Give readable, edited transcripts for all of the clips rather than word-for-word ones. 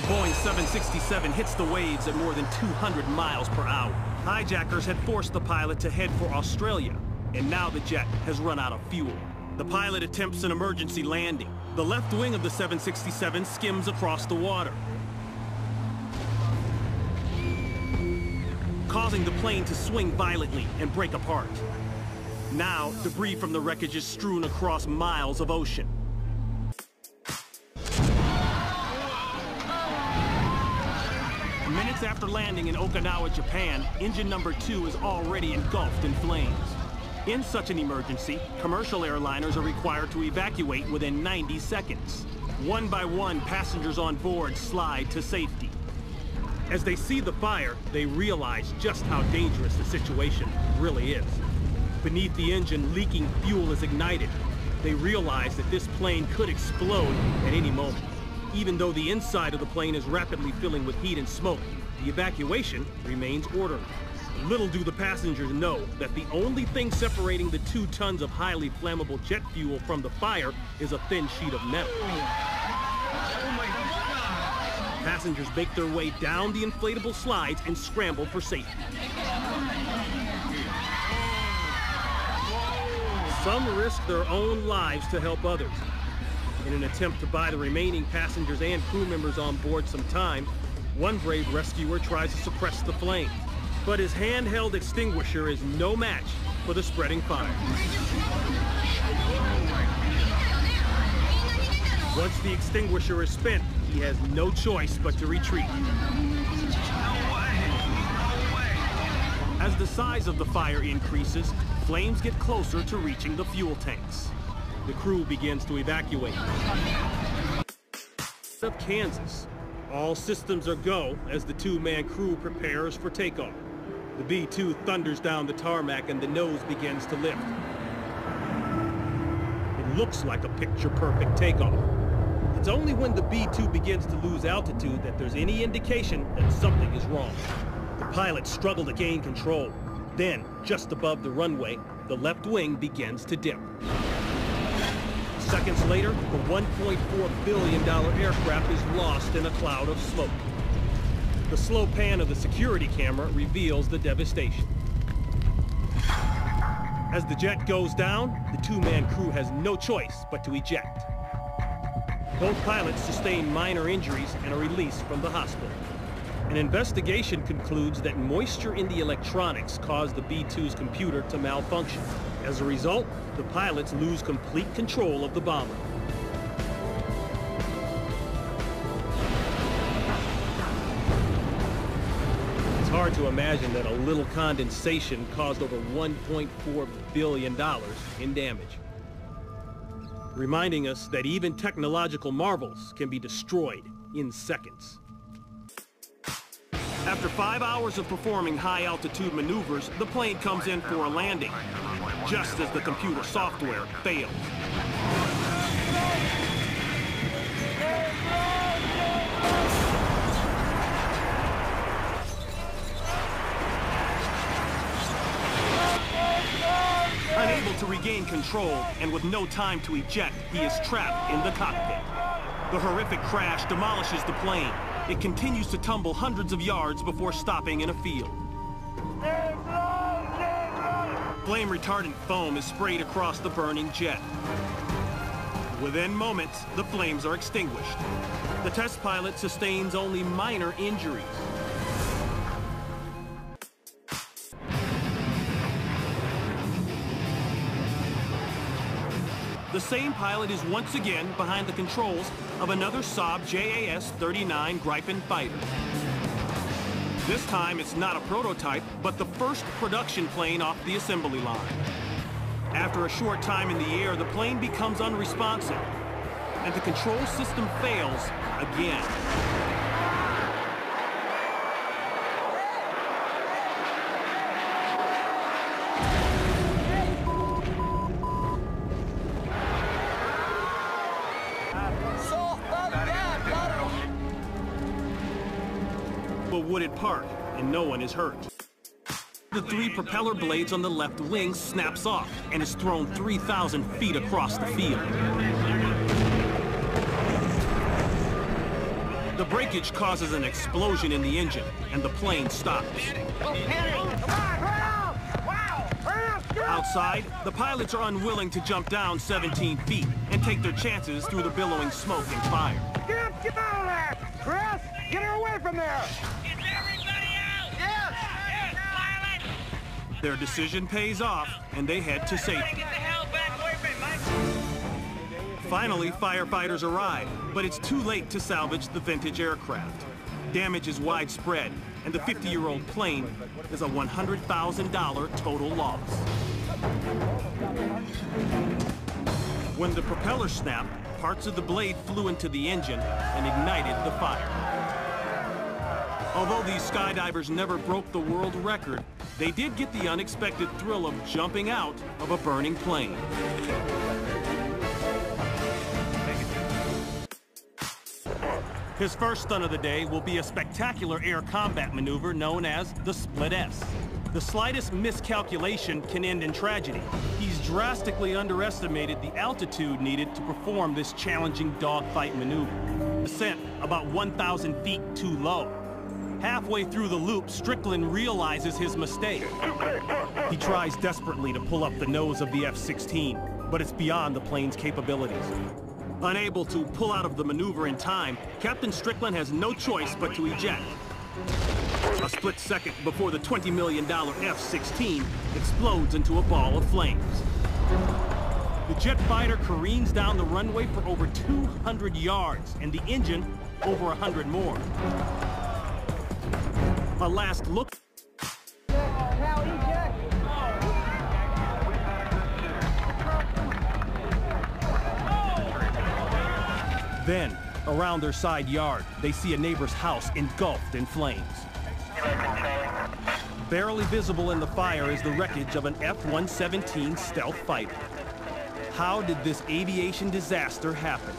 Boeing 767 hits the waves at more than 200 miles per hour. Hijackers had forced the pilot to head for Australia, and now the jet has run out of fuel. The pilot attempts an emergency landing. The left wing of the 767 skims across the water, causing the plane to swing violently and break apart. Now, debris from the wreckage is strewn across miles of ocean. Minutes after landing in Okinawa, Japan, engine number 2 is already engulfed in flames. In such an emergency, commercial airliners are required to evacuate within 90 seconds. One by one, passengers on board slide to safety. As they see the fire, they realize just how dangerous the situation really is. Beneath the engine, leaking fuel is ignited. They realize that this plane could explode at any moment. Even though the inside of the plane is rapidly filling with heat and smoke, the evacuation remains orderly. Little do the passengers know that the only thing separating the 2 tons of highly flammable jet fuel from the fire is a thin sheet of metal. Passengers make their way down the inflatable slides and scramble for safety. Some risk their own lives to help others. In an attempt to buy the remaining passengers and crew members on board some time, one brave rescuer tries to suppress the flames. But his handheld extinguisher is no match for the spreading fire. Once the extinguisher is spent, he has no choice but to retreat. As the size of the fire increases, flames get closer to reaching the fuel tanks. The crew begins to evacuate. Of Kansas, all systems are go as the 2-man crew prepares for takeoff. The B-2 thunders down the tarmac and the nose begins to lift. It looks like a picture-perfect takeoff. It's only when the B-2 begins to lose altitude that there's any indication that something is wrong. The pilots struggle to gain control. Then, just above the runway, the left wing begins to dip. Seconds later, the $1.4 billion aircraft is lost in a cloud of smoke. The slow pan of the security camera reveals the devastation. As the jet goes down, the 2-man crew has no choice but to eject. Both pilots sustain minor injuries and are released from the hospital. An investigation concludes that moisture in the electronics caused the B-2's computer to malfunction. As a result, the pilots lose complete control of the bomber. It's hard to imagine that a little condensation caused over $1.4 billion in damage. Reminding us that even technological marvels can be destroyed in seconds. After 5 hours of performing high-altitude maneuvers, the plane comes in for a landing, just as the computer software fails. Unable to regain control, and with no time to eject, he is trapped in the cockpit. The horrific crash demolishes the plane. It continues to tumble hundreds of yards before stopping in a field. Flame-retardant foam is sprayed across the burning jet. Within moments, the flames are extinguished. The test pilot sustains only minor injuries. The same pilot is once again behind the controls of another Saab JAS-39 Gripen fighter. This time, it's not a prototype, but the first production plane off the assembly line. After a short time in the air, the plane becomes unresponsive, and the control system fails again. A wooded park, and no one is hurt. The 3 propeller blades on the left wing snaps off and is thrown 3,000 feet across the field. The breakage causes an explosion in the engine, and the plane stops. Outside, the pilots are unwilling to jump down 17 feet and take their chances through the billowing smoke and fire. Get out of there! Chris, get her away from there! Is everybody out? Yes! Yes, pilot! Their decision pays off, and they head to safety. Get the hell back away from me, Mike! Finally, firefighters arrive, but it's too late to salvage the vintage aircraft. Damage is widespread, and the 50-year-old plane is a $100,000 total loss. When the propeller snapped, parts of the blade flew into the engine and ignited the fire. Although these skydivers never broke the world record, they did get the unexpected thrill of jumping out of a burning plane. His first stunt of the day will be a spectacular air combat maneuver known as the Split S. The slightest miscalculation can end in tragedy. He's drastically underestimated the altitude needed to perform this challenging dogfight maneuver. Descent about 1,000 feet too low. Halfway through the loop, Strickland realizes his mistake. He tries desperately to pull up the nose of the F-16, but it's beyond the plane's capabilities. Unable to pull out of the maneuver in time, Captain Strickland has no choice but to eject. A split second before the $20 million F-16 explodes into a ball of flames. The jet fighter careens down the runway for over 200 yards, and the engine over 100 more. A last look. Now eject! Then, around their side yard, they see a neighbor's house engulfed in flames. Barely visible in the fire is the wreckage of an F-117 stealth fighter. How did this aviation disaster happen?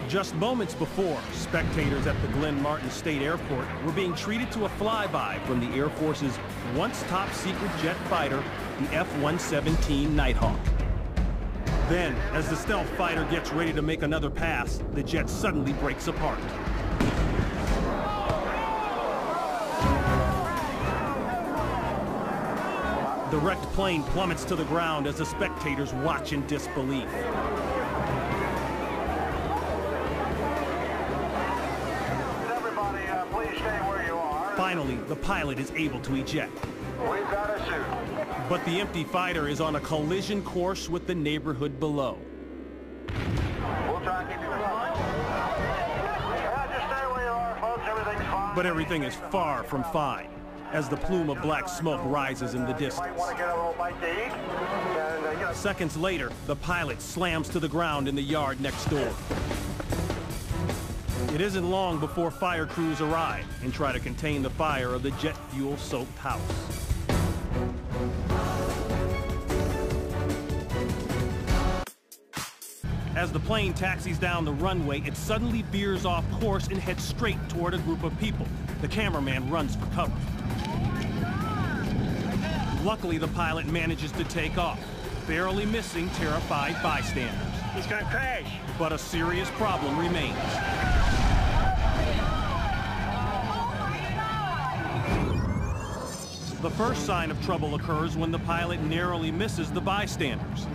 Just moments before, spectators at the Glenn Martin State Airport were being treated to a flyby from the Air Force's once top-secret jet fighter, the F-117 Nighthawk. Then, as the stealth fighter gets ready to make another pass, the jet suddenly breaks apart. The wrecked plane plummets to the ground as the spectators watch in disbelief. Everybody, please stay where you are. Finally, the pilot is able to eject. We've got a suit. But the empty fighter is on a collision course with the neighborhood below. We'll try and keep you in line. Yeah, just stay where you are, folks. Everything's fine. But everything is far from fine, as the plume of black smoke rises in the You might distance. want to get a little bite to eat. And, Seconds later, the pilot slams to the ground in the yard next door. It isn't long before fire crews arrive and try to contain the fire of the jet fuel-soaked house. As the plane taxis down the runway, it suddenly veers off course and heads straight toward a group of people. The cameraman runs for cover. Luckily, the pilot manages to take off, barely missing terrified bystanders. He's gonna crash. But a serious problem remains. The first sign of trouble occurs when the pilot narrowly misses the bystanders.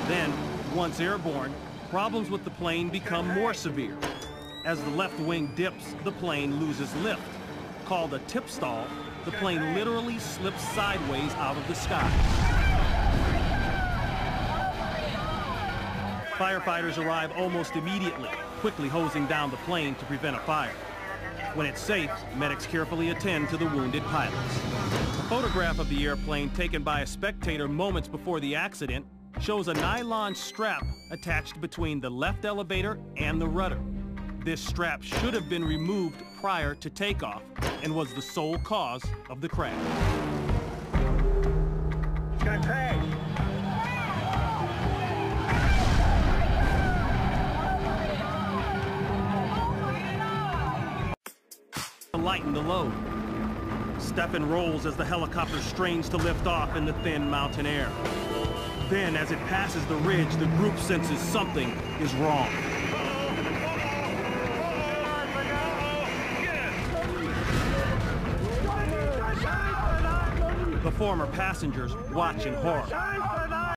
Then, once airborne, problems with the plane become more severe. As the left wing dips, the plane loses lift. Called a tip stall, the plane literally slips sideways out of the sky. Firefighters arrive almost immediately, quickly hosing down the plane to prevent a fire. When it's safe, medics carefully attend to the wounded pilots. A photograph of the airplane taken by a spectator moments before the accident shows a nylon strap attached between the left elevator and the rudder. This strap should have been removed prior to takeoff and was the sole cause of the crash. He's gonna crash. To lighten the load. Stefan rolls as the helicopter strains to lift off in the thin mountain air. Then, as it passes the ridge, the group senses something is wrong. The former passengers watch in horror.